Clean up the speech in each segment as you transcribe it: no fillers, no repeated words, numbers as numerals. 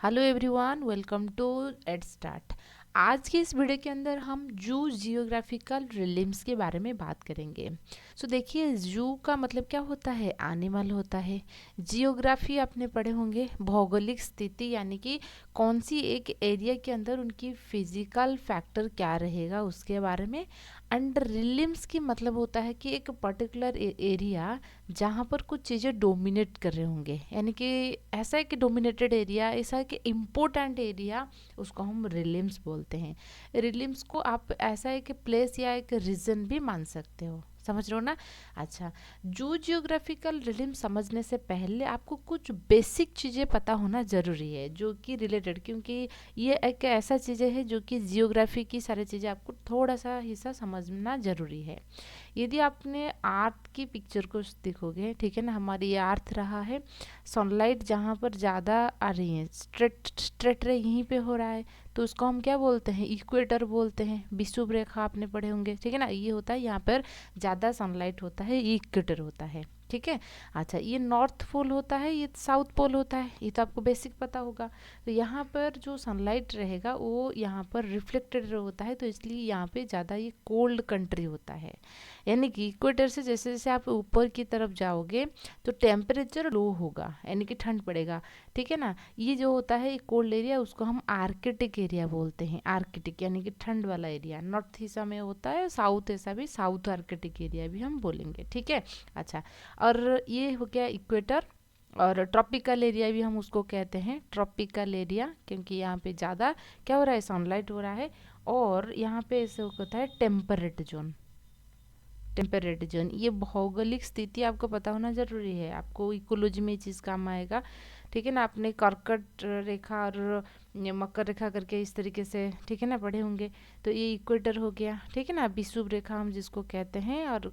Hello everyone, welcome to Ed Start. आज की इस वीडियो के अंदर हम जू जियोग्राफिकल रिलिम्स के बारे में बात करेंगे। देखिए, जू का मतलब क्या होता है? एनिमल होता है। जियोग्राफी आपने पढ़े होंगे, भौगोलिक स्थिति, यानी कि कौन सी एक एरिया के अंदर उनकी फिजिकल फैक्टर क्या रहेगा उसके बारे में। एंड रिलिम्स की मतलब होता है कि एक पर्टिकुलर एरिया जहाँ पर कुछ चीज़ें डोमिनेट कर रहे होंगे, यानी कि ऐसा है कि डोमिनेटेड एरिया, ऐसा है कि इम्पोर्टेंट एरिया, उसको हम रिलिम्स बोलते हैं। रिलिम्स को आप ऐसा है कि प्लेस या एक रीजन भी मान सकते हो। समझ रहे हो ना? अच्छा, जू जियोग्राफिकल रिलिम समझने से पहले आपको कुछ बेसिक चीज़ें पता होना ज़रूरी है जो कि रिलेटेड, क्योंकि ये एक ऐसा चीज़ें है जो कि जियोग्राफी की सारी चीज़ें आपको थोड़ा सा हिस्सा समझना ज़रूरी है। यदि आपने अर्थ की पिक्चर को देखोगे, ठीक है ना, हमारी ये अर्थ रहा है। सनलाइट जहाँ पर ज़्यादा आ रही है, स्ट्रेट स्ट्रेट रे यहीं पे हो रहा है, तो उसको हम क्या बोलते हैं? इक्वेटर बोलते हैं। विषुव रेखा आपने पढ़े होंगे, ठीक है ना, ये होता है यहाँ पर ज़्यादा सनलाइट होता है, ये इक्वेटर होता है। ठीक है। अच्छा, ये नॉर्थ पोल होता है, ये साउथ पोल होता है, ये तो आपको बेसिक पता होगा। तो यहाँ पर जो सनलाइट रहेगा वो यहाँ पर रिफ्लेक्टेड होता है, तो इसलिए यहाँ पे ज़्यादा ये कोल्ड कंट्री होता है। यानी कि इक्वेटर से जैसे जैसे आप ऊपर की तरफ जाओगे तो टेम्परेचर लो होगा, यानी कि ठंड पड़ेगा। ठीक है ना। ये जो होता है कोल्ड एरिया, उसको हम आर्कटिक एरिया बोलते हैं। आर्कटिक यानी कि ठंड वाला एरिया। नॉर्थ हिस्सा में होता है, साउथ ऐसा भी, साउथ आर्कटिक एरिया भी हम बोलेंगे। ठीक है। अच्छा, और ये हो गया इक्वेटर। और ट्रॉपिकल एरिया भी हम उसको कहते हैं, ट्रॉपिकल एरिया, क्योंकि यहाँ पे ज़्यादा क्या हो रहा है? सनलाइट हो रहा है। और यहाँ पे ऐसे होता है टेम्परेट जोन। टेम्परेट जोन, ये भौगोलिक स्थिति आपको पता होना जरूरी है, आपको इकोलॉजी में ये चीज़ काम आएगा। ठीक है ना। आपने कर्कट रेखा और ये मकर रेखा करके इस तरीके से, ठीक है ना, पढ़े होंगे। तो ये इक्वेटर हो गया, ठीक है ना, विषुव रेखा हम जिसको कहते हैं, और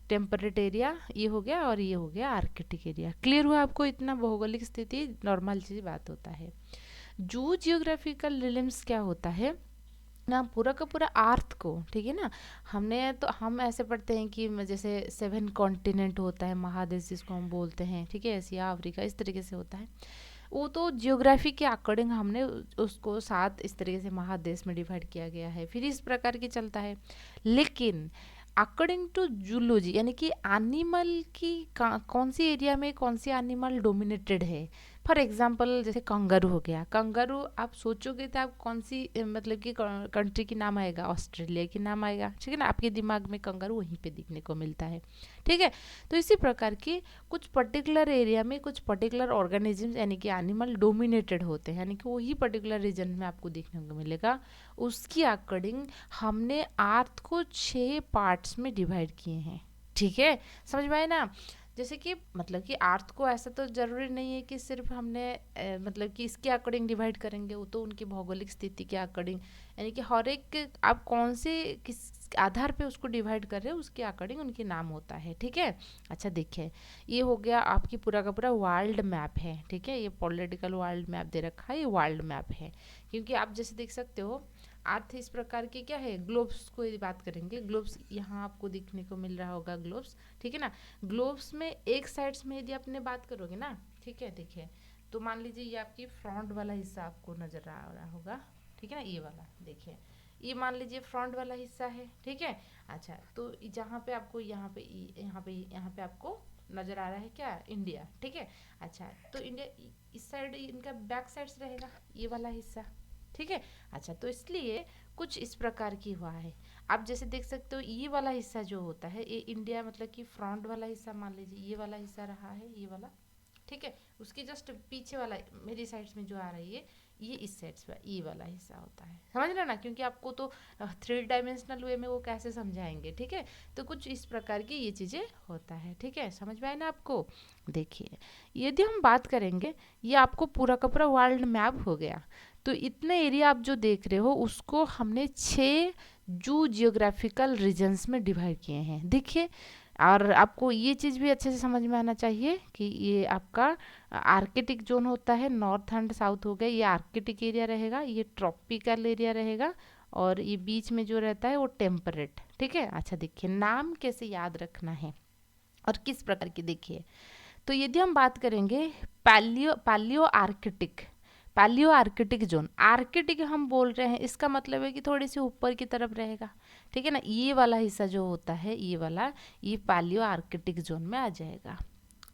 टेम्परेट एरिया ये हो गया, और ये हो गया आर्कटिक एरिया। क्लियर हुआ आपको? इतना भौगोलिक स्थिति नॉर्मल चीज़ बात होता है। जू जियोग्राफिकल रिलिम्स क्या होता है ना, पूरा का पूरा अर्थ को, ठीक है ना। हमने तो हम ऐसे पढ़ते हैं कि जैसे 7 कॉन्टिनेंट होता है, महादेश जिसको हम बोलते हैं, ठीक है, एशिया, अफ्रीका, इस तरीके से होता है। वो तो जियोग्राफी के अकॉर्डिंग हमने उसको 7 इस तरीके से महादेश में डिवाइड किया गया है, फिर इस प्रकार की चलता है। लेकिन अकॉर्डिंग टू जूलॉजी, यानी कि एनिमल की कौन सी एरिया में कौन सी एनिमल डोमिनेटेड है। फॉर एग्जाम्पल जैसे कंगारू हो गया। कंगारू आप सोचोगे तो आप कौन सी मतलब कि कंट्री की नाम आएगा? ऑस्ट्रेलिया की नाम आएगा, ठीक है ना। आपके दिमाग में कंगारू वहीं पे दिखने को मिलता है। ठीक है। तो इसी प्रकार की कुछ पर्टिकुलर एरिया में कुछ पर्टिकुलर ऑर्गेनिजम्स, यानी कि एनिमल डोमिनेटेड होते हैं, यानी कि वही पर्टिकुलर रीजन में आपको देखने को मिलेगा। उसकी अकॉर्डिंग हमने अर्थ को 6 पार्ट्स में डिवाइड किए हैं। ठीक है। समझ में आए ना? जैसे कि मतलब कि अर्थ को ऐसा तो ज़रूरी नहीं है कि सिर्फ हमने मतलब कि इसके अकॉर्डिंग डिवाइड करेंगे, वो तो उनकी भौगोलिक स्थिति के अकॉर्डिंग, यानी कि हर एक आप कौन से किस आधार पे उसको डिवाइड कर रहे हो उसके अकॉर्डिंग उनके नाम होता है। ठीक है। अच्छा, देखिए, ये हो गया आपकी पूरा का पूरा वर्ल्ड मैप है। ठीक है, ये पॉलिटिकल वर्ल्ड मैप दे रखा है, ये वर्ल्ड मैप है। क्योंकि आप जैसे देख सकते हो, अर्थ इस प्रकार की क्या है, ग्लोब्स को यदि बात करेंगे, ग्लोब्स यहाँ आपको दिखने को मिल रहा होगा, ग्लोब्स, ठीक है ना। ग्लोब्स में एक साइड्स में यदि आपने बात करोगे ना, ठीक है, देखिए, तो मान लीजिए ये आपकी फ्रंट वाला हिस्सा आपको नजर आ रहा होगा, ठीक है ना, ये वाला देखिए, ये मान लीजिए फ्रंट वाला हिस्सा है, ठीक है। अच्छा, तो जहाँ पे आपको यहाँ पे आपको नजर आ रहा है क्या? इंडिया, ठीक है। अच्छा, तो इंडिया इस साइड, इनका बैक साइड्स रहेगा, ये वाला हिस्सा, ठीक है। अच्छा, तो इसलिए कुछ इस प्रकार की हुआ है। आप जैसे देख सकते हो, ये वाला हिस्सा जो होता है, ये इंडिया मतलब कि फ्रंट वाला हिस्सा, मान लीजिए ये वाला हिस्सा रहा है, ये वाला, ठीक है। उसके जस्ट पीछे वाला मेरी साइड्स में जो आ रही है, ये इस साइड्स पे ये वाला हिस्सा होता है। समझ रहे ना? क्योंकि आपको तो 3 डायमेंशनल वे में वो कैसे समझाएंगे, ठीक है। तो कुछ इस प्रकार की ये चीज़ें होता है, ठीक है। समझ में आए ना आपको? देखिए, यदि हम बात करेंगे, ये आपको पूरा का पूरा वर्ल्ड मैप हो गया। तो इतने एरिया आप जो देख रहे हो उसको हमने 6 जू जियोग्राफिकल रीजन्स में डिवाइड किए हैं। देखिए, और आपको ये चीज़ भी अच्छे से समझ में आना चाहिए कि ये आपका आर्कटिक जोन होता है, नॉर्थ एंड साउथ हो गया, ये आर्कटिक एरिया रहेगा, ये ट्रॉपिकल एरिया रहेगा, और ये बीच में जो रहता है वो टेम्परेट। ठीक है। अच्छा, देखिए, नाम कैसे याद रखना है और किस प्रकार की, देखिए, तो यदि हम बात करेंगे paleo paleo arctic, paleo arctic zone, arctic हम बोल रहे हैं, इसका मतलब है कि थोड़ी सी ऊपर की तरफ रहेगा, ठीक है ना। ये वाला हिस्सा जो होता है, ये वाला, ये पैलियो आर्कटिक जोन में आ जाएगा,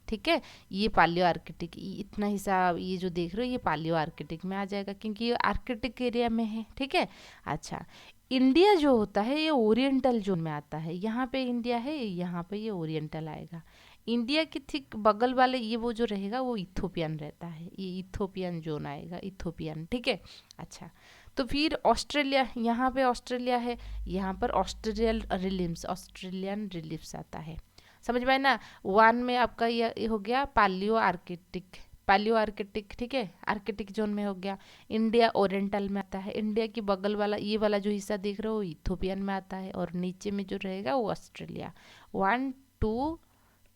ठीक है। ये पालियो आर्कटिक, इतना हिस्सा ये जो देख रहे हो ये पालियो आर्कटिक में आ जाएगा, क्योंकि ये आर्कटिक एरिया में है, ठीक है। अच्छा, इंडिया जो होता है ये ओरिएंटल जोन में आता है, यहाँ पे इंडिया है, यहाँ पे ये ओरिएंटल आएगा। इंडिया के ठीक बगल वाले ये वो जो रहेगा वो इथोपियन रहता है, ये इथोपियन जोन आएगा, इथोपियन, ठीक है। अच्छा, तो फिर ऑस्ट्रेलिया, यहाँ पे ऑस्ट्रेलिया है, यहाँ पर ऑस्ट्रेलियन रिलिम्स, ऑस्ट्रेलियन रिलिम्स आता है, समझ में आए ना। वन में आपका ये हो गया पालियो आर्कटिक, पालियो आर्कटिक, ठीक है, आर्कटिक जोन में हो गया। इंडिया ओरिएंटल में आता है, इंडिया की बगल वाला ये वाला जो हिस्सा देख रहे हो इथोपियन में आता है, और नीचे में जो रहेगा वो ऑस्ट्रेलिया। 1 2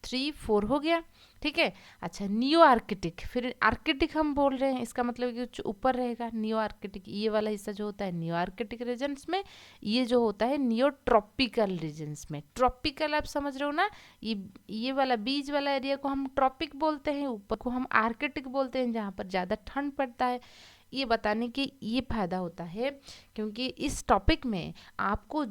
3 4 हो गया, ठीक है। अच्छा, नियो आर्कटिक, फिर आर्कटिक हम बोल रहे हैं, इसका मतलब कि ऊपर रहेगा नियो आर्कटिक, ये वाला हिस्सा जो होता है नियो आर्कटिक रीजन्स में, ये जो होता है नियो ट्रॉपिकल रीजन्स में। ट्रॉपिकल आप समझ रहे हो ना, ये वाला बीच वाला एरिया को हम ट्रॉपिक बोलते हैं, ऊपर को हम आर्कटिक बोलते हैं, जहाँ पर ज़्यादा ठंड पड़ता है। ये बताने की ये फायदा होता है क्योंकि इस टॉपिक में आपको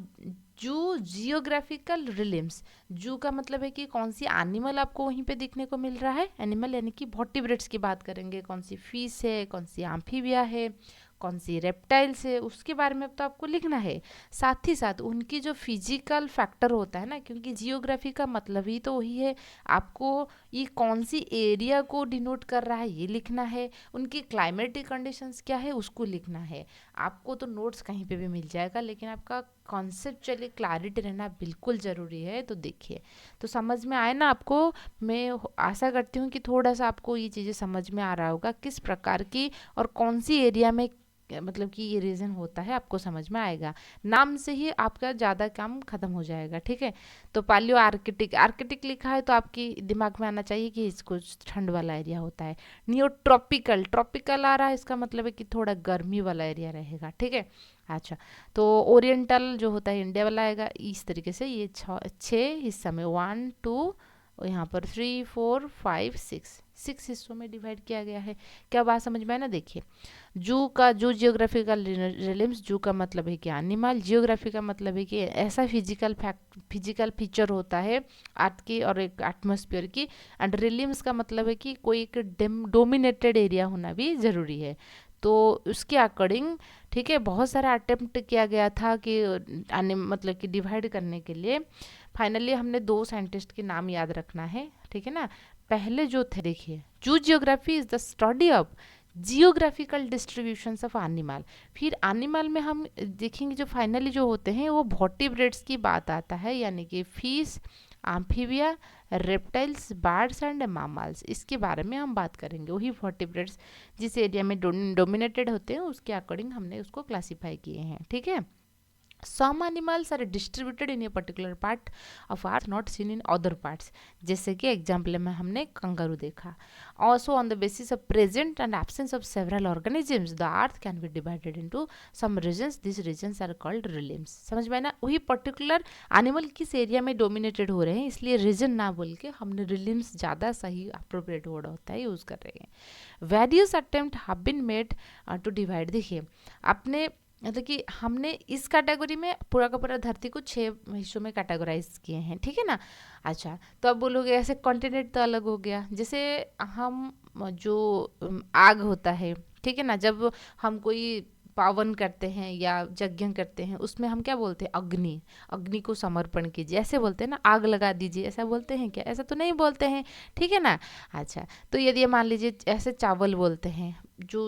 जू जियोग्राफिकल रिलिम्स, जू का मतलब है कि कौन सी एनिमल आपको वहीं पे दिखने को मिल रहा है, एनिमल यानी कि वर्टिब्रेट्स की बात करेंगे, कौन सी फिश है, कौन सी एम्फीबिया है, कौन सी रेप्टाइल्स है, उसके बारे में तो आपको लिखना है। साथ ही साथ उनकी जो फिजिकल फैक्टर होता है ना, क्योंकि जियोग्राफी का मतलब ही तो वही है, आपको ये कौन सी एरिया को डिनोट कर रहा है ये लिखना है, उनकी क्लाइमेटिक कंडीशंस क्या है उसको लिखना है। आपको तो नोट्स कहीं पे भी मिल जाएगा, लेकिन आपका कॉन्सेप्चुअली क्लैरिटी रहना बिल्कुल ज़रूरी है। तो देखिए, तो समझ में आए ना आपको, मैं आशा करती हूँ कि थोड़ा सा आपको ये चीज़ें समझ में आ रहा होगा, किस प्रकार की और कौन सी एरिया में मतलब कि ये रीज़न होता है, आपको समझ में आएगा। नाम से ही आपका ज़्यादा काम खत्म हो जाएगा, ठीक है। तो पालियो आर्कटिक, आर्कटिक लिखा है तो आपकी दिमाग में आना चाहिए कि इसको ठंड वाला एरिया होता है। नियो ट्रॉपिकल, ट्रॉपिकल आ रहा है, इसका मतलब है कि थोड़ा गर्मी वाला एरिया रहेगा, ठीक है। अच्छा, तो ओरिएंटल जो होता है इंडिया वाला आएगा। इस तरीके से ये छः हिस्सा में 1 2 यहाँ पर 3 4 5 6 हिस्सों में डिवाइड किया गया है। क्या बात समझ में आए ना। देखिए, जू का, जू जियोग्राफिकल रिलिम्स, जू का मतलब है कि एनिमल, जियोग्राफी का मतलब है कि ऐसा फिजिकल फीचर होता है अर्थ की और एक एटमॉस्फेयर की, एंड रिलिम्स का मतलब है कि कोई एक डोमिनेटेड एरिया होना भी ज़रूरी है। तो उसके अकॉर्डिंग, ठीक है, बहुत सारा अटेम्प्ट किया गया था कि मतलब कि डिवाइड करने के लिए। फाइनली हमने 2 साइंटिस्ट के नाम याद रखना है, ठीक है ना। पहले जो थे, देखिए, जू geography is the study of geographical distributions of animal. फिर एनिमल में हम देखेंगे जो फाइनली जो होते हैं वो वर्टिब्रेट्स की बात आता है, यानी कि fish, amphibia, reptiles, birds and mammals, इसके बारे में हम बात करेंगे। वही वर्टिब्रेट्स जिस एरिया में डोमिनेटेड होते हैं उसके अकॉर्डिंग हमने उसको क्लासीफाई किए हैं, ठीक है। Some animals are distributed in a particular part of earth not seen in other parts, जैसे कि एग्जाम्पल में हमने कंगारू देखा। Also on the basis of present and absence of several organisms, the earth can be divided into some regions. These regions are called realms. समझ में ना, वही particular animal किस एरिया में डोमिनेटेड हो रहे हैं, इसलिए रीजन ना बोल के हमने रिलिम्स ज़्यादा सही अप्रोप्रिएट वर्ड होता है यूज़ कर रहे हैं। Various attempt have been made to divide. देखिए, आपने मतलब कि हमने इस कैटेगरी में पूरा का पूरा धरती को 6 हिस्सों में कैटेगराइज किए हैं, ठीक है ना। अच्छा, तो अब बोलोगे ऐसे कॉन्टिनेंट तो अलग हो गया, जैसे हम जो आग होता है, ठीक है ना, जब हम कोई पावन करते हैं या यज्ञ करते हैं उसमें हम क्या बोलते हैं, अग्नि, अग्नि को समर्पण कीजिए, ऐसे बोलते हैं ना, आग लगा दीजिए, ऐसा बोलते हैं क्या, ऐसा तो नहीं बोलते हैं, ठीक है ना। अच्छा, तो यदि मान लीजिए ऐसे चावल बोलते हैं, जो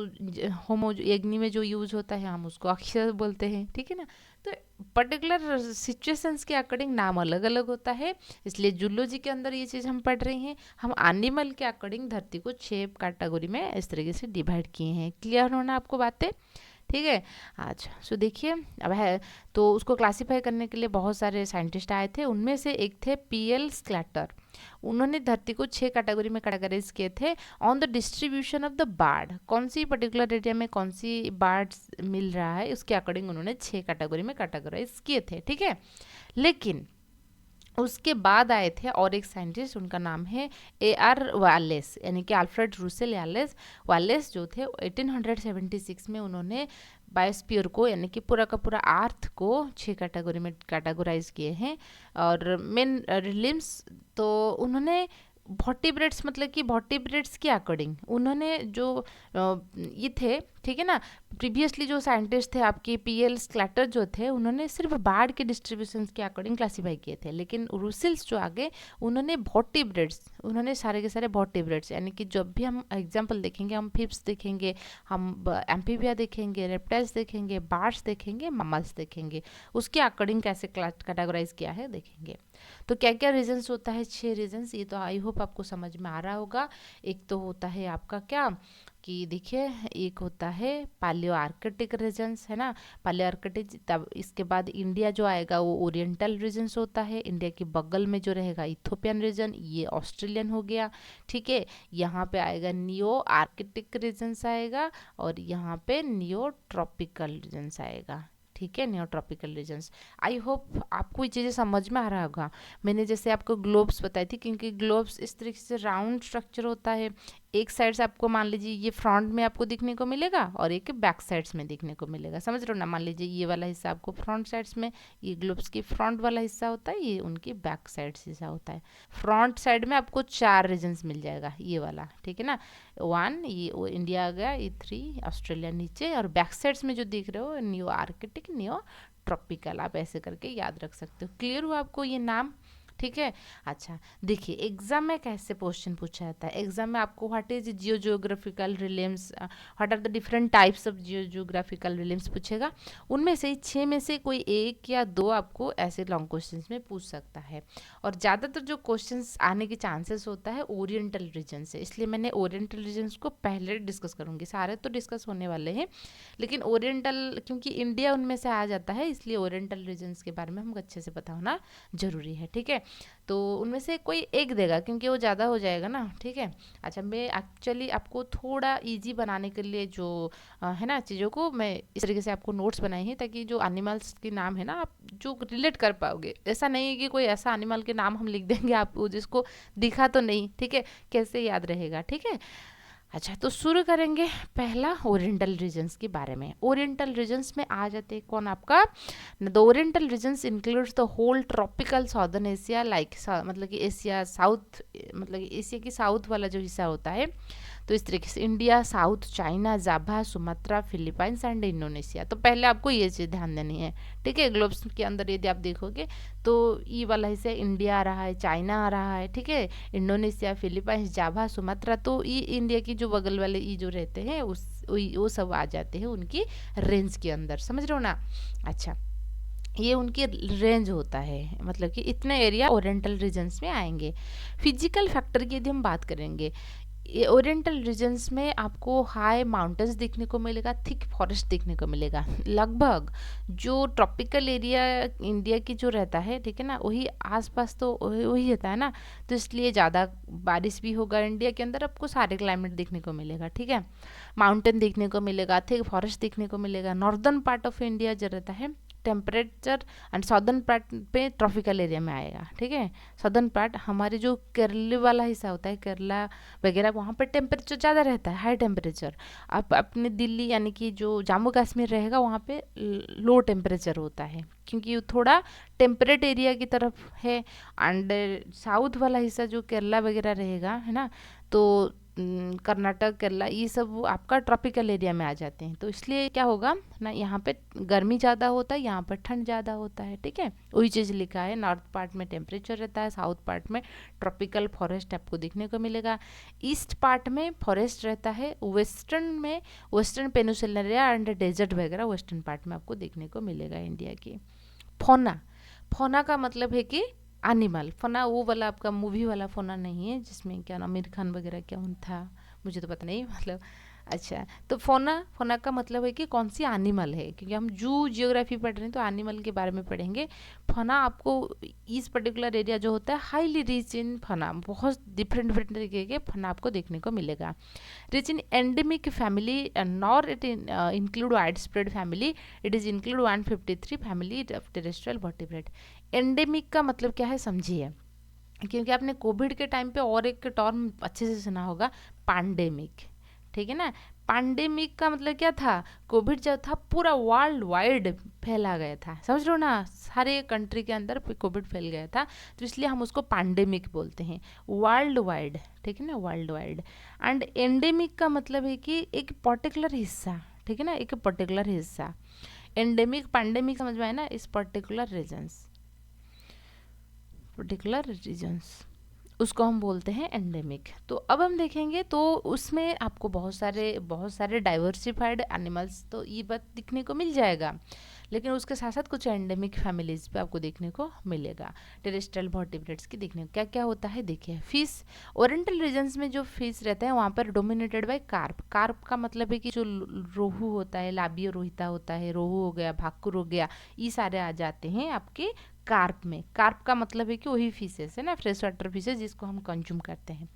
होमो यज्ञ में जो यूज होता है हम उसको अक्षर बोलते हैं, ठीक है ना। तो पर्टिकुलर सिचुएशंस के अकॉर्डिंग नाम अलग अलग होता है, इसलिए जूलॉजी के अंदर ये चीज़ हम पढ़ रहे हैं। हम एनिमल के अकॉर्डिंग धरती को 6 कैटेगरी में इस तरीके से डिवाइड किए हैं। क्लियर होना आपको बातें, ठीक है। अच्छा, सो देखिए, अब है तो उसको क्लासीफाई करने के लिए बहुत सारे साइंटिस्ट आए थे, उनमें से एक थे पीएल स्क्लैटर। उन्होंने धरती को 6 कैटेगरी में कैटेगराइज किए थे on the distribution of the bird, कौन सी पर्टिकुलर एरिया में कौन सी बर्ड्स मिल रहा है उसके अकॉर्डिंग उन्होंने 6 कैटेगरी में कैटेगराइज किए थे, ठीक है। लेकिन उसके बाद आए थे और एक साइंटिस्ट, उनका नाम है AR वालेस, यानी कि अल्फ्रेड रुसेल वालेस। वालेस जो थे 1876 में उन्होंने बायोस्फीयर को, यानी कि पूरा का पूरा अर्थ को 6 कैटेगरी में कैटेगराइज किए हैं। और मेन रिलिम्स तो उन्होंने वर्टिब्रेट्स, मतलब कि वर्टिब्रेट्स के अकॉर्डिंग उन्होंने जो ये थे, ठीक है ना, प्रीवियसली जो साइंटिस्ट थे आपके PL स्क्लैटर जो थे, उन्होंने सिर्फ बार्ड के डिस्ट्रीब्यूशन के अकॉर्डिंग क्लासीफाई किए थे। लेकिन रूसिल्स जो आगे, उन्होंने वर्टिब्रेट्स, उन्होंने सारे के सारे वर्टिब्रेट्स, यानी कि जब भी हम एग्जांपल देखेंगे, हम फिप्स देखेंगे, हम एम्फीबिया देखेंगे, रेप्टाइल्स देखेंगे, बार्ड्स देखेंगे, ममल्स देखेंगे, उसके अकॉर्डिंग कैसे कैटेगराइज किया है देखेंगे। तो क्या क्या रीजन्स होता है, 6 रीजन्स, ये तो आई होप आपको समझ में आ रहा होगा। एक तो होता है आपका क्या कि देखिए, एक होता है पालियो आर्कटिक रीजन्स, है ना, पालियो आर्कटिक। तब इसके बाद इंडिया जो आएगा वो ओरिएंटल रीजन्स होता है। इंडिया के बगल में जो रहेगा इथोपियन रीजन, ये ऑस्ट्रेलियन हो गया, ठीक है। यहाँ पे आएगा नियो आर्कटिक रीजन्स आएगा, और यहाँ पे नियो ट्रॉपिकल रीजन्स आएगा, ठीक है, neo tropical regions. I hope आपको ये चीज़ें समझ में आ रहा होगा। मैंने जैसे आपको ग्लोब्स बताई थी, क्योंकि ग्लोब्स इस तरीके से राउंड स्ट्रक्चर होता है। एक साइड से आपको मान लीजिए ये फ्रंट में आपको दिखने को मिलेगा, और एक बैक साइड्स में दिखने को मिलेगा, समझ रहे हो ना। मान लीजिए ये वाला हिस्सा आपको फ्रंट साइड्स में, ये ग्लोब्स की फ्रंट वाला हिस्सा होता है, ये उनकी बैक साइड्स हिस्सा होता है। फ्रंट साइड में आपको 4 रीजन्स मिल जाएगा, ये वाला, ठीक है ना। 1 ये वो इंडिया आ गया, ये 3 ऑस्ट्रेलिया नीचे, और बैक साइड्स में जो दिख रहे हो न्यू आर्कटिक, न्यू ट्रॉपिकल, आप ऐसे करके याद रख सकते हो। क्लियर हुआ आपको ये नाम, ठीक है। अच्छा देखिए, एग्जाम में कैसे क्वेश्चन पूछा जाता है। एग्जाम में आपको what is geo geographical realms, what are the different types of geo geographical realms पूछेगा। उनमें से 6 में से कोई 1 या 2 आपको ऐसे लॉन्ग क्वेश्चंस में पूछ सकता है। और ज़्यादातर जो क्वेश्चंस आने के चांसेस होता है ओरिएंटल रीजन से, इसलिए मैंने ओरिएंटल रीजन्स को पहले डिस्कस करूँगी। सारे तो डिस्कस होने वाले हैं, लेकिन ओरिएंटल, क्योंकि इंडिया उनमें से आ जाता है, इसलिए ओरिएंटल रीजन्स के बारे में हमको अच्छे से पता होना जरूरी है, ठीक है। तो उनमें से कोई एक देगा, क्योंकि वो ज़्यादा हो जाएगा ना, ठीक है। अच्छा, मैं एक्चुअली आपको थोड़ा इजी बनाने के लिए जो है ना चीज़ों को, मैं इस तरीके से आपको नोट्स बनाई हैं, ताकि जो एनिमल्स के नाम है ना आप जो रिलेट कर पाओगे। ऐसा नहीं है कि कोई ऐसा एनिमल के नाम हम लिख देंगे आपको जिसको दिखा तो नहीं, ठीक है, कैसे याद रहेगा, ठीक है। अच्छा, तो शुरू करेंगे पहला ओरिएंटल रीजन्स के बारे में। ओरिएंटल रीजन्स में आ जाते हैं कौन आपका, the oriental regions includes the whole tropical southern Asia, like मतलब कि एशिया साउथ, मतलब कि एशिया की साउथ वाला जो हिस्सा होता है, तो इस तरीके से India, South China, Java, Sumatra, Philippines and Indonesia. तो पहले आपको ये चीज़ ध्यान देनी है, ठीक है। ग्लोब्स के अंदर यदि आप देखोगे तो ये वाला हिस्सा इंडिया आ रहा है, चाइना आ रहा है, ठीक है, इंडोनेशिया, फिलीपाइंस, जाभा, सुमात्रा, तो ये इंडिया की जो बगल वाले ये जो रहते हैं उस वो सब आ जाते हैं उनकी रेंज के अंदर, समझ रहे हो ना। अच्छा, ये उनकी रेंज होता है, मतलब कि इतने एरिया ओरिएंटल रीजन्स में आएंगे। फिजिकल फैक्टर की यदि हम बात करेंगे, ये ओरिएंटल रीजन्स में आपको हाई माउंटेन्स देखने को मिलेगा, थिक फॉरेस्ट देखने को मिलेगा। लगभग जो ट्रॉपिकल एरिया इंडिया की जो रहता है, ठीक है ना, वही आसपास तो वही रहता है ना, तो इसलिए ज़्यादा बारिश भी होगा इंडिया के अंदर, आपको सारे क्लाइमेट देखने को मिलेगा, ठीक है। माउंटेन देखने को मिलेगा, थिक फॉरेस्ट देखने को मिलेगा। नॉर्दर्न पार्ट ऑफ इंडिया जो रहता है टेम्परेचर, एंड सदर्न पार्ट पे ट्रॉपिकल एरिया में आएगा, ठीक है। सदर्न पार्ट हमारे जो केरल वाला हिस्सा होता है, केरला वगैरह, वहाँ पर टेम्परेचर ज़्यादा रहता है, हाई टेम्परेचर। अब अपने दिल्ली यानी कि जो जम्मू कश्मीर रहेगा वहाँ पे लो टेम्परेचर होता है, क्योंकि वो थोड़ा टेम्परेट एरिया की तरफ है। एंड साउथ वाला हिस्सा जो केरला वगैरह रहेगा, है ना, तो कर्नाटक, केरला, ये सब आपका ट्रॉपिकल एरिया में आ जाते हैं। तो इसलिए क्या होगा ना, यहाँ पे गर्मी ज़्यादा होता है, यहाँ पर ठंड ज़्यादा होता है, ठीक है। वही चीज़ लिखा है, नॉर्थ पार्ट में टेम्परेचर रहता है, साउथ पार्ट में ट्रॉपिकल फॉरेस्ट आपको देखने को मिलेगा। ईस्ट पार्ट में फॉरेस्ट रहता है, वेस्टर्न में western peninsular area and desert वगैरह वेस्टर्न पार्ट में आपको देखने को मिलेगा इंडिया की। फोना, फोना का मतलब है कि एनिमल। फोना वो वाला आपका मूवी वाला फोना नहीं है, जिसमें क्या नाम आमिर खान वगैरह क्या था, मुझे तो पता नहीं, मतलब अच्छा, तो फ़ौना फ़ौना का मतलब है कि कौन सी एनिमल है, क्योंकि हम जू जियोग्राफी पढ़ रहे हैं तो एनिमल के बारे में पढ़ेंगे। फ़ौना आपको इस पर्टिकुलर एरिया जो होता है हाईली रिच इन फ़ौना, बहुत डिफरेंट डिफरेंट तरीके के फ़ौना आपको देखने को मिलेगा। Rich in endemic family, nor it include wide spread family, it is include 153 family of terrestrial vertebrate. Endemic का मतलब क्या है समझिए, क्योंकि आपने कोविड के टाइम पे और एक टर्म अच्छे से सुना होगा, पैंडेमिक, ठीक है ना। पैंडेमिक का मतलब क्या था, कोविड जब था पूरा वर्ल्ड वाइड फैला गया था, समझ रहे हो ना, सारे कंट्री के अंदर कोविड फैल गया था, तो इसलिए हम उसको पैंडेमिक बोलते हैं, वर्ल्ड वाइड, ठीक है ना, वर्ल्ड वाइड। एंड एंडेमिक का मतलब है कि एक पर्टिकुलर हिस्सा, ठीक है ना, एक पर्टिकुलर हिस्सा। एंडेमिक पैंडेमिक समझ में आया ना, इस पर्टिकुलर रीजन्स, पर्टिकुलर रीजन्स, उसको हम बोलते हैं एंडेमिक। तो अब हम देखेंगे तो उसमें आपको बहुत सारे डाइवर्सिफाइड एनिमल्स तो ये बात दिखने को मिल जाएगा, लेकिन उसके साथ साथ कुछ एंडेमिक फैमिलीज पे आपको देखने को मिलेगा। टेरेस्ट्रियल वर्टिब्रेट्स की देखने को क्या क्या होता है, देखिए फिश, ओरिएंटल रीजन्स में जो फिश रहता है वहाँ पर डोमिनेटेड बाय कार्प। कार्प का मतलब है कि जो रोहू होता है, लाबियो रोहिता होता है, रोहू हो गया, भाकुर हो गया, ये सारे आ जाते हैं आपके कार्प में। कार्प का मतलब है कि वही फिशेस है ना, फ्रेश वाटर फिशेस जिसको हम कंज्यूम करते हैं।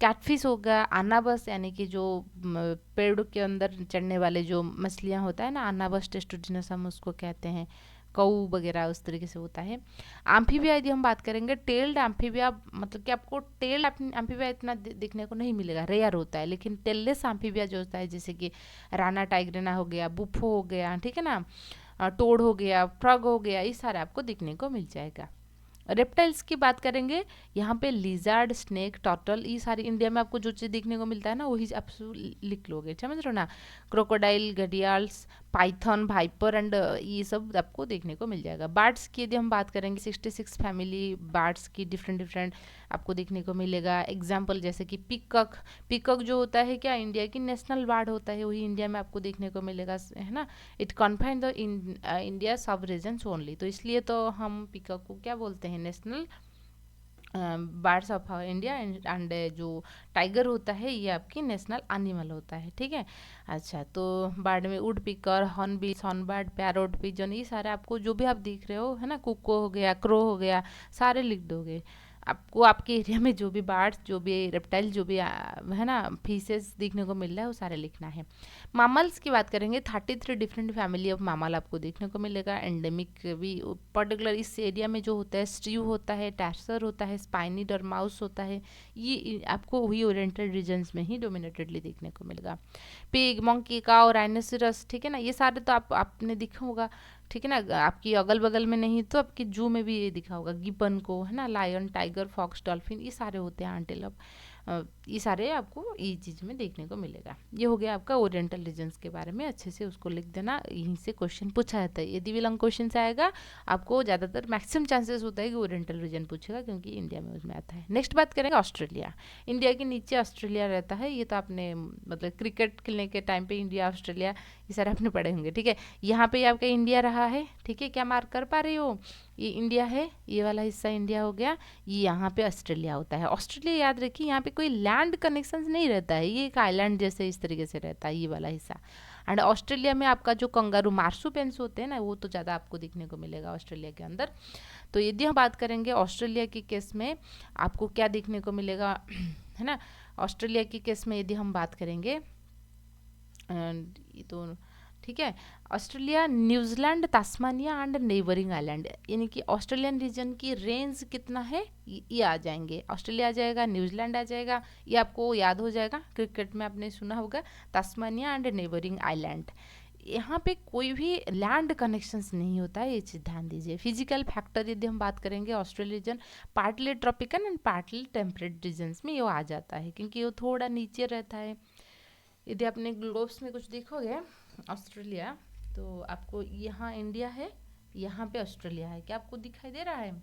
कैटफिश हो गया, अनाबस यानी कि जो पेड़ के अंदर चढ़ने वाले जो मछलियाँ होता है ना, अनाबस टेस्टुडिनस हम उसको कहते हैं, कऊ वगैरह उस तरीके से होता है। एम्फीबिया यदि हम बात करेंगे, टेल्ड एम्फीबिया मतलब कि आपको टेल्ड एम्फीबिया इतना दिखने को नहीं मिलेगा, रेयर होता है, लेकिन टेललेस एम्फीबिया जो होता है जैसे कि राना टाइग्रेना हो गया, बुफो हो गया, ठीक है ना, टोड हो गया, फ्रॉग हो गया, ये सारे आपको दिखने को मिल जाएगा। रेप्टाइल्स की बात करेंगे, यहाँ पे लिजार्ड, स्नेक, टर्टल, ये सारी इंडिया में आपको जो चीज़ देखने को मिलता है ना वही आप लिख लोगे, समझ रहे हो ना। क्रोकोडाइल, घड़ियाल्स, पाइथन, भाइपर एंड ये सब आपको देखने को मिल जाएगा। बर्ड्स की यदि हम बात करेंगे, 66 फैमिली बर्ड्स की डिफरेंट डिफरेंट आपको देखने को मिलेगा। एग्जाम्पल जैसे कि पिकक, पिकक जो होता है क्या, इंडिया की नेशनल बर्ड होता है, वही इंडिया में आपको देखने को मिलेगा, है ना। इट कन्फाइन द इंडिया सब रीजन्स ओनली, तो इसलिए तो हम पिकक को क्या बोलते हैं, national birds of India. And जो टाइगर होता है ये आपकी नेशनल एनिमल होता है, ठीक है। अच्छा, तो बर्ड में would picker, hornbill, sunbird, parrot, pigeon, ये सारे आपको जो भी आप देख रहे हो है ना, कुको हो गया, क्रो हो गया, सारे लिख दोगे। आपको आपके एरिया में जो भी बर्ड्स, जो भी रेप्टाइल, जो भी है ना फिशेस देखने को मिल रहा है वो सारे लिखना है। मामल्स की बात करेंगे, 33 डिफरेंट फैमिली ऑफ मामल आपको देखने को मिलेगा। एंडेमिक भी पर्टिकुलर इस एरिया में जो होता है, स्ट्रीव होता है, टैसर होता है, स्पाइनिड और माउस होता है, ये आपको वही ओरिएंटल रीजन्स में ही डोमिनेटेडली देखने को मिलेगा। पिग, मंकी, काऊ, राइनोसेरस, ठीक है ना, ये सारे तो आपने देखा होगा, ठीक है ना। आपकी अगल बगल में नहीं तो आपकी जू में भी ये दिखा होगा, गिबन को, है ना, लायन, टाइगर, फॉक्स, डॉल्फिन, ये सारे होते हैं, एंटीलोप, ये सारे आपको ये चीज़ में देखने को मिलेगा। ये हो गया आपका ओरिएंटल रीजन्स के बारे में, अच्छे से उसको लिख देना, यहीं से क्वेश्चन पूछा जाता है। यदि भी लॉन्ग क्वेश्चन से आएगा आपको ज़्यादातर मैक्सिमम चांसेस होता है कि ओरिएंटल रीजन पूछेगा, क्योंकि इंडिया में उसमें आता है। नेक्स्ट बात करेंगे ऑस्ट्रेलिया। इंडिया के नीचे ऑस्ट्रेलिया रहता है, ये तो आपने मतलब क्रिकेट खेलने के टाइम पे इंडिया ऑस्ट्रेलिया ये सारे आपने पढ़े होंगे, ठीक है। यहाँ पे आपका इंडिया रहा है, ठीक है, क्या मार्क कर पा रही हो, ये इंडिया है, ये वाला हिस्सा इंडिया हो गया, ये यहाँ पे ऑस्ट्रेलिया होता है। ऑस्ट्रेलिया याद रखिए, यहाँ पे कोई लैंड कनेक्शन नहीं रहता है, ये एक आइलैंड जैसे इस तरीके से रहता है ये वाला हिस्सा। एंड ऑस्ट्रेलिया में आपका जो कंगारू मार्सुपेंस होते हैं ना, वो तो ज़्यादा आपको दिखने को मिलेगा ऑस्ट्रेलिया के अंदर। तो यदि हम बात करेंगे ऑस्ट्रेलिया के केस में आपको क्या देखने को मिलेगा, है ना। ऑस्ट्रेलिया के केस में यदि हम बात करेंगे, ये तो ठीक है, Australia, New Zealand, Tasmania and neighbouring island, यानी कि ऑस्ट्रेलियन रीजन की रेंज कितना है ये आ जाएंगे। ऑस्ट्रेलिया आ जाएगा, न्यूजीलैंड आ जाएगा, ये आपको याद हो जाएगा, क्रिकेट में आपने सुना होगा, तास्मानिया एंड नेबरिंग आइलैंड। यहाँ पे कोई भी लैंड कनेक्शंस नहीं होता है, ये चीज़ ध्यान दीजिए। फिजिकल फैक्टर यदि हम बात करेंगे, Australia region partly tropical and partly temperate regions में ये आ जाता है, क्योंकि वो थोड़ा नीचे रहता है। यदि आपने ग्लोब्स में कुछ देखोगे ऑस्ट्रेलिया, तो आपको यहाँ इंडिया है, यहाँ पे ऑस्ट्रेलिया है, क्या आपको दिखाई दे रहा है,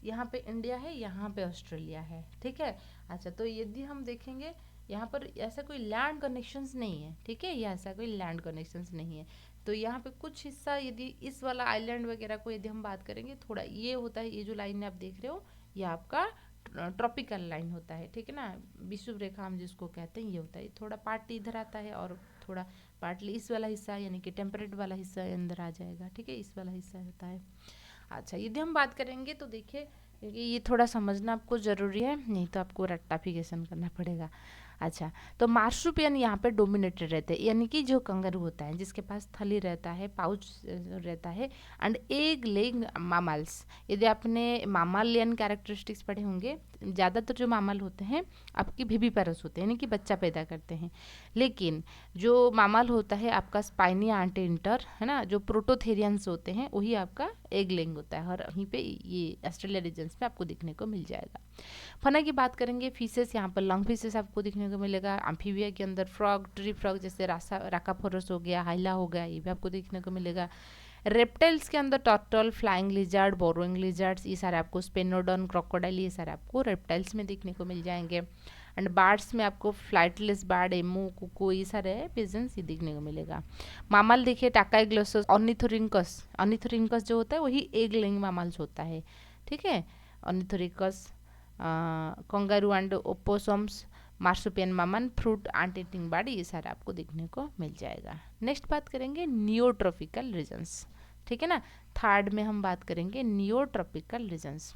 यहाँ पे इंडिया है, यहाँ पे ऑस्ट्रेलिया है, ठीक है। अच्छा, तो यदि हम देखेंगे यहाँ पर ऐसा कोई लैंड कनेक्शंस नहीं है, ठीक है, ये ऐसा कोई लैंड कनेक्शंस नहीं है। तो यहाँ पे कुछ हिस्सा यदि इस वाला आइलैंड वगैरह को यदि हम बात करेंगे, थोड़ा ये होता है, ये जो लाइन आप देख रहे हो ये आपका ट्रॉपिकल लाइन होता है, ठीक है ना, विषुव रेखा हम जिसको कहते हैं ये होता है। थोड़ा पार्ट इधर आता है और थोड़ा पार्टली इस वाला हिस्सा यानी कि टेम्परेट वाला हिस्सा अंदर आ जाएगा, ठीक है, इस वाला हिस्सा होता है। अच्छा, यदि हम बात करेंगे तो देखिए, क्योंकि ये थोड़ा समझना आपको ज़रूरी है, नहीं तो आपको रट्टाफिकेशन करना पड़ेगा। अच्छा, तो मार्सुपियन यहाँ पे डोमिनेटेड रहते हैं, यानी कि जो कंगारू होता है जिसके पास थली रहता है, पाउच रहता है, एंड एग लेग मामल्स। यदि आपने मामलियन कैरेक्टरिस्टिक्स पढ़े होंगे, ज़्यादातर जो मामल होते हैं आपकी विविपेरस होते हैं, यानी कि बच्चा पैदा करते हैं। लेकिन जो मामल होता है आपका स्पाइनी एंटेंटर, है ना, जो प्रोटोथेरियंस होते हैं, वही आपका एग लेइंग होता है, और वहीं पे ये ऑस्ट्रेलिया रीजन्स में आपको दिखने को मिल जाएगा। फना की बात करेंगे, फिशेस, यहाँ पर लॉन्ग फिशेस आपको दिखने को मिलेगा। एम्फीबिया के अंदर फ्रॉग, ट्री फ्रॉग जैसे राकाफोरस हो गया, हाइला हो गया, ये भी आपको देखने को मिलेगा। रेप्टाइल्स के अंदर turtle, flying lizard, borrowing lizards, ये सारे आपको स्पेनोडन, क्रोकोडाइल, ये सारे आपको रेप्टाइल्स में देखने को मिल जाएंगे। एंड बर्ड्स में आपको फ्लाइटलेस बर्ड, एमू, कुकू, ये सारे पिजन्स ये देखने को मिलेगा। मामल देखिए, टाकाइग्लोसस, ऑर्निथोरिंकस, ऑर्निथोरिंकस जो होता है वही एग लेइंग मामल्स होता है, ठीक है। Ornithorhynchus, kangaroo and opossums, marsupial mammal, fruit and eating bird, ये सारा आपको देखने को मिल जाएगा। नेक्स्ट बात करेंगे नियोट्रॉपिकल रीजन्स, ठीक है ना। थर्ड में हम बात करेंगे नियोट्रॉपिकल रीजन्स।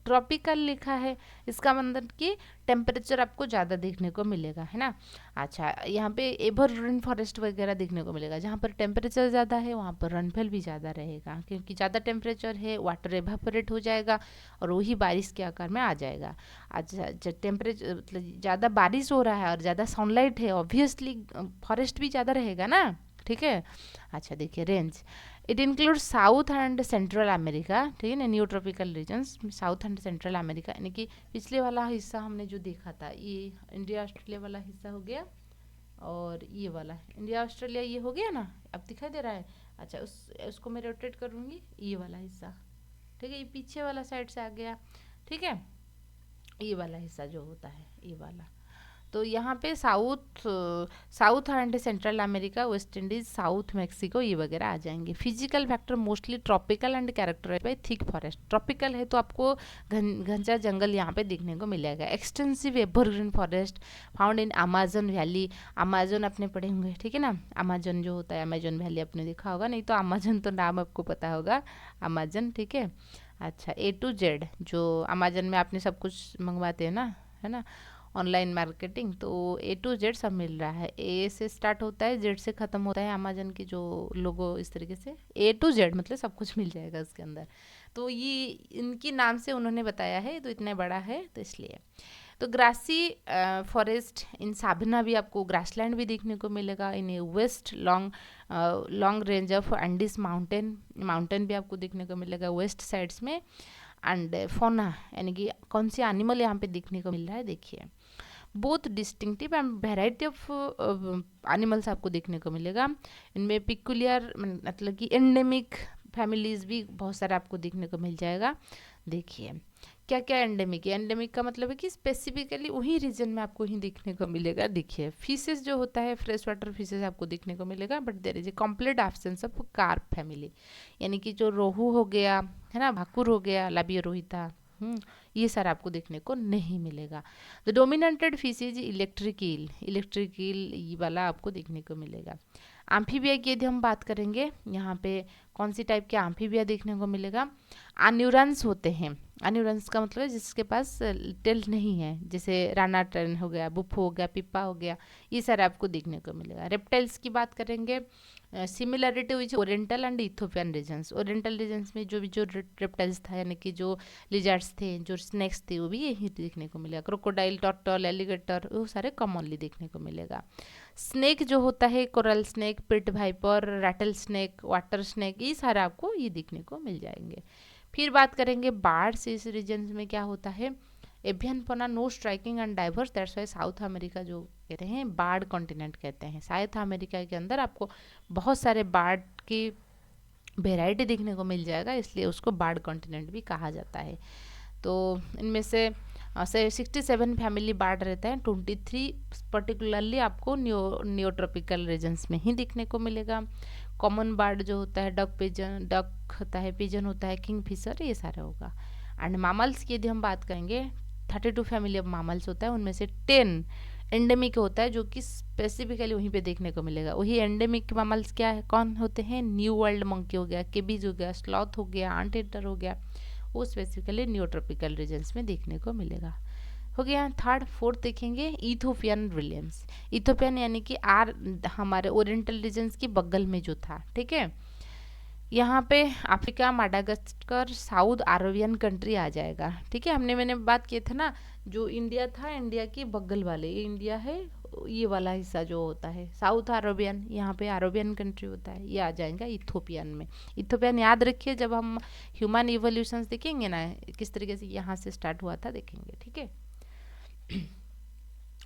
ट्रॉपिकल लिखा है, इसका मतलब कि टेम्परेचर आपको ज़्यादा देखने को मिलेगा, है ना। अच्छा, यहाँ पे एवरग्रीन फॉरेस्ट वगैरह देखने को मिलेगा, जहाँ पर टेम्परेचर ज़्यादा है वहाँ पर रेनफॉल भी ज़्यादा रहेगा, क्योंकि ज़्यादा टेम्परेचर है, वाटर एवापोरेट हो जाएगा और वही बारिश के आकार में आ जाएगा। अच्छा, जब टेम्परेचर मतलब ज़्यादा बारिश हो रहा है और ज़्यादा सनलाइट है, ऑब्वियसली फॉरेस्ट भी ज़्यादा रहेगा ना, ठीक है। अच्छा, देखिए range, it include South and Central America, ठीक है ना, neotropical regions, South and Central America, यानी कि पिछले वाला हिस्सा हमने जो देखा था, ये इंडिया ऑस्ट्रेलिया वाला हिस्सा हो गया, और ये वाला इंडिया ऑस्ट्रेलिया ये हो गया ना, अब दिखाई दे रहा है। अच्छा, उसको मैं रोटेट करूँगी, ये वाला हिस्सा, ठीक है, ये पीछे वाला साइड से आ गया, ठीक है, ये वाला हिस्सा जो होता है ये वाला। तो यहाँ पे South and Central America, West Indies, south Mexico, ये वगैरह आ जाएंगे। Physical factor mostly tropical and characterize by thick forest. Tropical है तो आपको घंचा जंगल यहाँ पे देखने को मिलेगा। Extensive evergreen forest found in Amazon valley. Amazon आपने पढ़े होंगे, ठीक है ना, अमेजन जो होता है, अमेजन वैली आपने देखा होगा, नहीं तो अमेजन तो नाम आपको पता होगा, अमेजन, ठीक है। अच्छा, A to Z, जो अमेजन में आपने सब कुछ मंगवाते हैं ना, है ना, ऑनलाइन मार्केटिंग, तो A to Z सब मिल रहा है। A से स्टार्ट होता है, Z से ख़त्म होता है। अमेजन की जो लोगो इस तरीके से A to Z मतलब सब कुछ मिल जाएगा उसके अंदर। तो ये इनकी नाम से उन्होंने बताया है, तो इतना बड़ा है तो इसलिए। तो ग्रासी फॉरेस्ट इन साबना भी आपको ग्रासलैंड भी देखने को मिलेगा। In west long range of Andes mountain भी आपको देखने को मिलेगा वेस्ट साइड्स में। एंड फोना यानी कि कौन सी एनिमल यहाँ पे देखने को मिल रहा है, देखिए both distinctive and variety of animals आपको देखने को मिलेगा। इनमें पिकुलियर मतलब कि एंडेमिक फैमिलीज भी बहुत सारा आपको देखने को मिल जाएगा। देखिए क्या क्या एंडेमिक है, एंडेमिक का मतलब है कि स्पेसिफिकली वही रीजन में आपको ही देखने को मिलेगा। देखिए फिशेस जो होता है, फ्रेश वाटर फिशेस आपको देखने को मिलेगा, but there is a complete absence of carp family, यानी कि जो रोहू हो गया, है ना, भाकुर हो गया, लाबियो रोहिता, ये सारा आपको देखने को नहीं मिलेगा। The dominated fishes electric eel ये वाला आपको देखने को मिलेगा। एम्फीबिया की यदि हम बात करेंगे, यहाँ पे कौन सी टाइप के एम्फीबिया देखने को मिलेगा, एन्यूरन्स होते हैं। एन्यूरन्स का मतलब है जिसके पास टेल नहीं है, जैसे राना टर्न हो गया, बुफ हो गया, पिप्पा हो गया, ये सारे आपको देखने को मिलेगा। रेप्टाइल्स की बात करेंगे, similarity which oriental and Ethiopian regions. Oriental regions में जो रेप्टाइल्स था, यानी कि जो लिजर्ड्स थे, जो स्नेक्स थे, वो भी यही देखने को मिलेगा। क्रोकोडाइल, टर्टल, एलिगेटर, वो सारे कॉमनली देखने को मिलेगा। स्नेक जो होता है, coral snake, pit viper, rattlesnake, water snake, ये सारे आपको ये देखने को मिल जाएंगे। फिर बात करेंगे बर्ड्स, इस रीजन में क्या होता है, avian fauna no striking and diverse, that's why South America जो कहते हैं बर्ड कॉन्टिनेंट कहते हैं। साउथ अमेरिका के अंदर आपको बहुत सारे बर्ड की वेराइटी देखने को मिल जाएगा, इसलिए उसको बर्ड कॉन्टिनेंट भी कहा जाता है। तो इनमें से 67 फैमिली बर्ड रहता है, 23 पर्टिकुलरली आपको नियोट्रॉपिकल रीजन्स में ही देखने को मिलेगा। कॉमन बर्ड जो होता है डक होता है, पिजन होता है, किंग फिशर, ये सारा होगा। एंड मामल्स की यदि हम बात करेंगे, 32 फैमिली ऑफ मामल्स होता है, उनमें से 10 एंडेमिक होता है, जो कि स्पेसिफिकली वहीं पे देखने को मिलेगा। वही एंडेमिक मामल्स क्या है, कौन होते हैं, न्यू वर्ल्ड मंकी हो गया, केबीज हो गया, स्लॉथ हो गया, आंट एटर हो गया, वो स्पेसिफिकली न्यूट्रॉपिकल रीजन्स में देखने को मिलेगा। हो गया। थर्ड फोर्थ देखेंगे इथोपियन विलियम्स। इथोपियन यानी कि हमारे ओरिएंटल रीजन्स की बगल में जो था, ठीक है। यहाँ पे Africa, Madagascar, South Arabian country आ जाएगा, ठीक है। मैंने बात किए थे ना, जो इंडिया था, इंडिया के बगल वाले, ये इंडिया है, ये वाला हिस्सा जो होता है साउथ अरेबियन, यहाँ पे अरेबियन कंट्री होता है, ये आ जाएगा इथोपियन में। इथोपियन याद रखिए, जब हम ह्यूमन इवोल्यूशंस देखेंगे ना, किस तरीके से यहाँ से स्टार्ट हुआ था देखेंगे, ठीक है।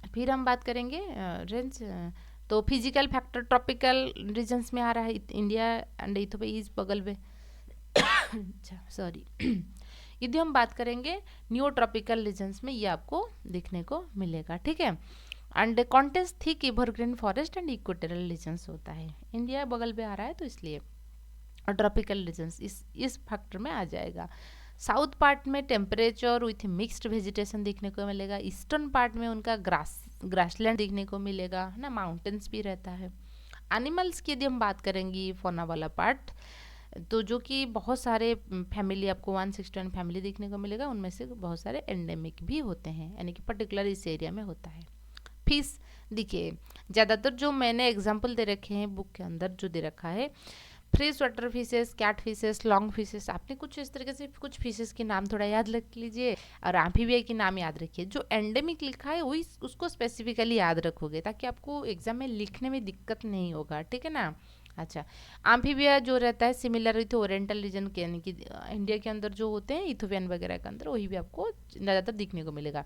फिर हम बात करेंगे रेंज, तो फिजिकल फैक्टर ट्रॉपिकल रीजन्स में आ रहा है, इंडिया एंड इथोपिया इस बगल में। अच्छा सॉरी। यदि हम बात करेंगे न्यू ट्रॉपिकल रीजन्स में, ये आपको देखने को मिलेगा, ठीक है। And contains thick evergreen forest and equatorial regions होता है, इंडिया बगल में आ रहा है तो इसलिए। और ट्रॉपिकल रीजन्स इस फैक्टर में आ जाएगा। साउथ पार्ट में टेम्परेचर विथ मिक्स्ड वेजिटेशन देखने को मिलेगा। ईस्टर्न पार्ट में उनका ग्रासलैंड देखने को मिलेगा, है ना, माउंटेन्स भी रहता है। एनिमल्स की यदि हम बात करेंगे फौना वाला पार्ट, तो जो कि बहुत सारे फैमिली आपको 161 फैमिली देखने को मिलेगा, उनमें से बहुत सारे एंडेमिक भी होते हैं, यानी कि पर्टिकुलर इस एरिया में होता है। फिश देखिए, ज़्यादातर जो मैंने एग्जाम्पल दे रखे हैं बुक के अंदर जो दे रखा है, fresh water fishes, cat fishes, long fishes, आपने कुछ इस तरीके से कुछ फिशेस के नाम थोड़ा याद रख लीजिए, और एम्फीबिया के नाम याद रखिए। जो एंडेमिक लिखा है वही उसको स्पेसिफिकली याद रखोगे, ताकि आपको एग्जाम में लिखने में दिक्कत नहीं होगा, ठीक है ना। अच्छा, एम्फीबिया जो रहता है सिमिलर विथ ओरिएंटल रीजन के, यानी कि इंडिया के अंदर जो होते हैं इथोपियन वगैरह के अंदर, वही भी आपको ज़्यादातर दिखने को मिलेगा।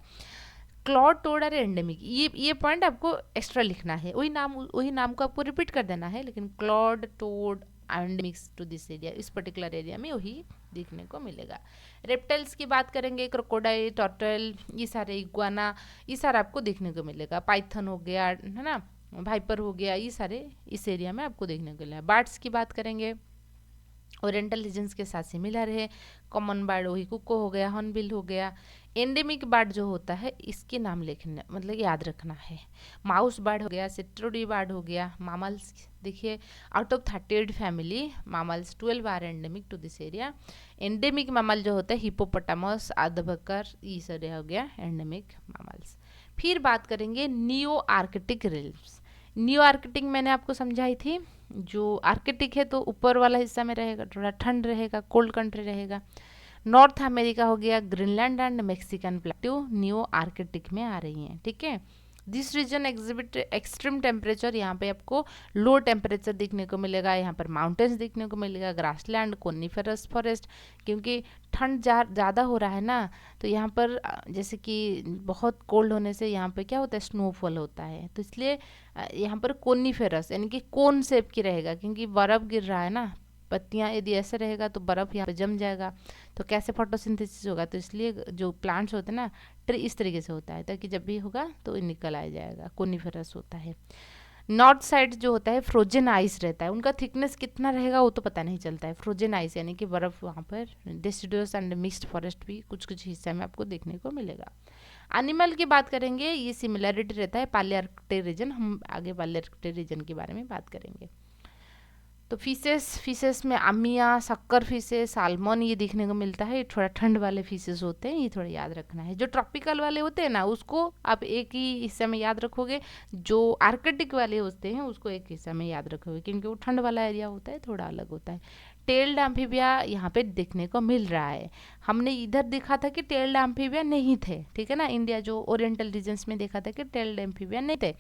क्लॉड टोड और एंडेमिक, ये पॉइंट आपको एक्स्ट्रा लिखना है, वही नाम को आपको रिपीट कर देना है, लेकिन clawed toad endemics to this area, इस पर्टिकुलर एरिया में वही देखने को मिलेगा। रेप्टाइल्स की बात करेंगे, क्रोकोडाइल, टर्टल, ये सारे, इग्वाना, ये सारा आपको देखने को मिलेगा। पाइथन हो गया, है ना, वाइपर हो गया, ये सारे इस एरिया में आपको देखने को मिलेगा। बर्ड्स की बात करेंगे, ओरिएंटल रीजन्स के साथ सिमिलर है। कॉमन बर्ड वही कुको हो गया, हॉर्नबिल हो गया। एंडेमिक बर्ड जो होता है इसके नाम लिखना, मतलब याद रखना है। माउस बर्ड हो गया, सिट्रोडी बर्ड हो गया। मामल्स देखिए, out of 38 family mammals 12 are endemic to this area. Endemic mammal जो होता है हिपोपोटामस, आदबकर, ये सारे हो गया एंडेमिक मामल्स। फिर बात करेंगे नियो आर्कटिक रिल्व्स। नियो आर्कटिक मैंने आपको समझाई थी, जो आर्कटिक है तो ऊपर वाला हिस्सा में रहेगा, थोड़ा ठंड रहेगा, कोल्ड कंट्री रहेगा। नॉर्थ अमेरिका हो गया, Greenland and Mexican plateau neo arctic में आ रही हैं, ठीक है। This region exhibit extreme temperature, यहाँ पे आपको लो टेम्परेचर देखने को मिलेगा। यहाँ पर माउंटेन्स देखने को मिलेगा, ग्रासलैंड, कोनिफेरस फॉरेस्ट, क्योंकि ठंड ज़्यादा हो रहा है ना, तो यहाँ पर जैसे कि बहुत कोल्ड होने से यहाँ पे क्या होता है, स्नोफॉल होता है, तो इसलिए यहाँ पर कोनिफेरस यानी कि कोन शेप की रहेगा, क्योंकि बर्फ़ गिर रहा है ना, पत्तियाँ यदि ऐसे रहेगा तो बर्फ़ यहाँ पे जम जाएगा, तो कैसे फोटोसिंथेसिस होगा, तो इसलिए जो प्लांट्स होते हैं ना, ट्री इस तरीके से होता है, ताकि जब भी होगा तो निकल आ जाएगा, कोनिफेरस होता है। नॉर्थ साइड जो होता है फ्रोजन आइस रहता है, उनका थिकनेस कितना रहेगा वो तो पता नहीं चलता है। फ्रोजन आइस यानी कि बर्फ़, वहाँ पर डेसिडुअस एंड मिक्स्ड फॉरेस्ट भी कुछ कुछ हिस्से में आपको देखने को मिलेगा। एनिमल की बात करेंगे, ये सिमिलरिटी रहता है पालियार्कटिक रीजन, हम आगे पालियार्कटिक रीजन के बारे में बात करेंगे। तो फिशेस में अमिया, शक्कर फिशेस, साल्मन ये देखने को मिलता है, ये थोड़ा ठंड वाले फिशेस होते हैं, ये थोड़ा याद रखना है। जो ट्रॉपिकल वाले होते हैं ना उसको आप एक ही हिस्से में याद रखोगे, जो आर्कटिक वाले होते हैं उसको एक हिस्से में याद रखोगे, क्योंकि वो ठंड वाला एरिया होता है, थोड़ा अलग होता है। टेल्ड एम्फीबिया यहाँ पे देखने को मिल रहा है। हमने इधर देखा था कि टेल्ड एम्फीबिया नहीं थे, ठीक है ना, इंडिया जो ओरिएंटल रीजन्स में देखा था कि टेल्ड एम्फीबिया नहीं थे,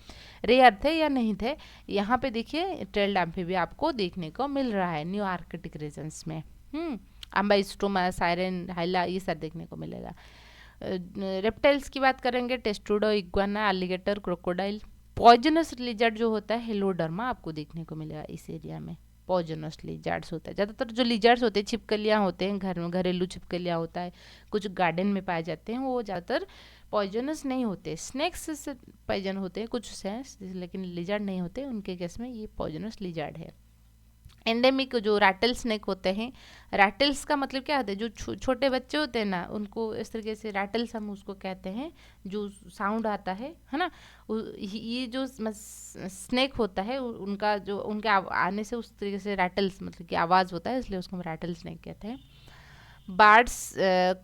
रेयर थे या नहीं थे। यहाँ पे देखिए टेल्ड एम्फीबिया आपको देखने को मिल रहा है न्यू आर्कटिक रीजन्स में। एम्बाइस्टोमा, साइरेन, हाइला, ये सब देखने को मिलेगा। रेप्टाइल्स की बात करेंगे, testudo, iguana, alligator, crocodile. Poisonous lizard जो होता है हेलोडर्मा आपको देखने को मिलेगा इस एरिया में। पॉइजनस लिजर्ड्स होता है, ज़्यादातर जो लिजर्ड्स होते हैं छिपकलियाँ होते हैं, घर में घरेलू छिपकलियाँ होता है, कुछ गार्डन में पाए जाते हैं, वो ज़्यादातर पॉइजनस नहीं होते। स्नेक्स से पॉइजन होते हैं कुछ से, लेकिन लिजर्ड नहीं होते, उनके केस में ये पॉइजनस लिजर्ड है। एंडेमिक जो रैटल स्नेक होते हैं, रैटल्स का मतलब क्या होता है, जो छोटे बच्चे होते हैं ना, उनको इस तरीके से रैटल्स हम उसको कहते हैं, जो साउंड आता है ना। ये जो स्नेक होता है उनका जो उनके आने से उस तरीके से रैटल्स मतलब कि आवाज़ होता है, इसलिए उसको हम रैटल स्नेक कहते हैं। बर्ड्स,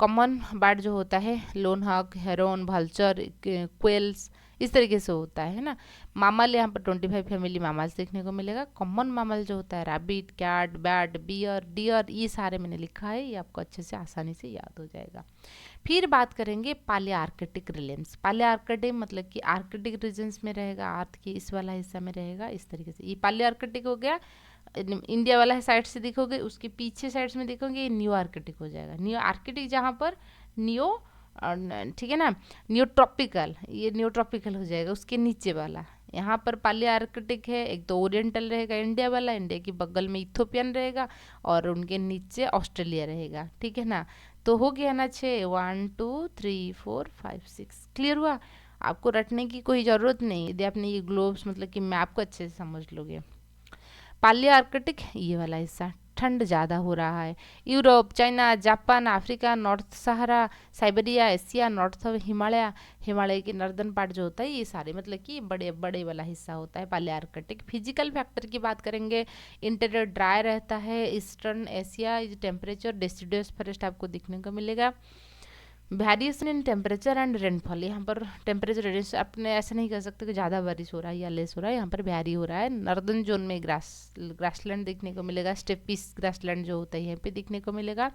कॉमन बर्ड जो होता है, लोन हॉक, हेरोन, भल्चर, क्वेल्स, इस तरीके से होता है ना। मामल यहाँ पर 25 फैमिली मामल्स देखने को मिलेगा। कॉमन मामल जो होता है rabbit, cat, bat, bear, deer, ये सारे मैंने लिखा है, ये आपको अच्छे से आसानी से याद हो जाएगा। फिर बात करेंगे पालियार्कटिक रिलेम्स। पालियार्कटिक मतलब कि आर्कटिक रीजन्स में रहेगा, अर्थ की इस वाला हिस्सा में रहेगा, इस तरीके से। ये पालियार्कटिक हो गया, इंडिया वाला साइड से देखोगे, उसके पीछे साइड में देखोगे ये न्यू आर्कटिक हो जाएगा। न्यू आर्कटिक जहाँ पर न्यू, ठीक है ना, न्यू ट्रॉपिकल, ये न्यू ट्रॉपिकल हो जाएगा उसके नीचे वाला। यहाँ पर पाली आर्कटिक है, एक तो ओरिएंटल रहेगा इंडिया वाला, इंडिया की बगल में इथोपियन रहेगा, और उनके नीचे ऑस्ट्रेलिया रहेगा, ठीक है ना। तो हो गया ना 6, 1 2 3 4 5 6, क्लियर हुआ। आपको रटने की कोई ज़रूरत नहीं, यदि आपने ये ग्लोब्स मतलब कि मैप को अच्छे से समझ लोगे। पाली आर्कटिक ये वाला हिस्सा, ठंड ज़्यादा हो रहा है। Europe, China, Japan, Africa, north Sahara, Siberia, Asia, north Himalaya, Himalaya के नॉर्दर्न पार्ट जो होता है, ये सारे मतलब कि बड़े बड़े वाला हिस्सा होता है पाली आर्कटिक। फिजिकल फैक्टर की बात करेंगे, इंटीरियर ड्राई रहता है। Eastern Asia temperature deciduous forest आपको दिखने को मिलेगा। Variation in temperature and rainfall, यहाँ पर टेम्परेचर अपने ऐसे नहीं कह सकते कि ज़्यादा बारिश हो रहा है या लेस हो रहा है, यहाँ पर वैरी हो रहा है। नॉर्दर्न जोन में ग्रासलैंड देखने को मिलेगा, स्टेपीस ग्रासलैंड जो होता है यहाँ पे देखने को मिलेगा।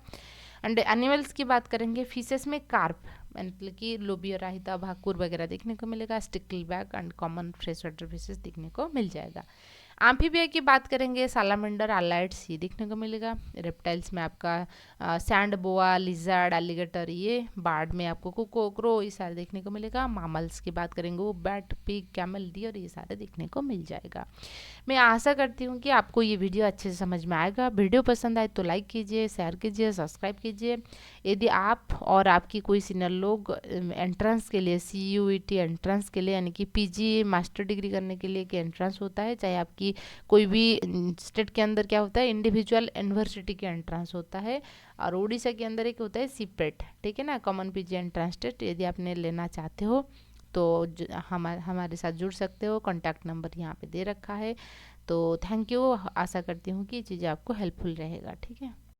एंड एनिमल्स की बात करेंगे, फिशेस में कार्प मतलब कि लोबिया, राहिता, भाकुर वगैरह देखने को मिलेगा। Stickleback and common fresh water fishes देखने को मिल जाएगा। एम्फीबिया की बात करेंगे, सालामेंडर, आलाइड्स, ये देखने को मिलेगा। रेप्टाइल्स में आपका सैंड बोआ, लिजर्ड, एलिगेटर, ये बार्ड में आपको कुको, क्रो, ये सारे देखने को मिलेगा। मामल्स की बात करेंगे, वो बैट, पिग, कैमल, डियर, ये सारे देखने को मिल जाएगा। मैं आशा करती हूँ कि आपको ये वीडियो अच्छे से समझ में आएगा। वीडियो पसंद आए तो लाइक कीजिए, शेयर कीजिए, सब्सक्राइब कीजिए। यदि आप और आपकी कोई सीनियर लोग एंट्रेंस के लिए, CUET एंट्रेंस के लिए, यानी कि PG मास्टर डिग्री करने के लिए कि एंट्रेंस होता है, चाहे आपकी कोई भी स्टेट के अंदर क्या होता है, इंडिविजुअल यूनिवर्सिटी के एंट्रेंस होता है, और उड़ीसा के अंदर एक होता है सीपेट, ठीक है ना, कॉमन PG एंट्रेंस टेस्ट। यदि आपने लेना चाहते हो तो हमारे साथ जुड़ सकते हो। कॉन्टैक्ट नंबर यहाँ पे दे रखा है। तो थैंक यू, आशा करती हूँ कि ये चीज़ें आपको हेल्पफुल रहेगा, ठीक है।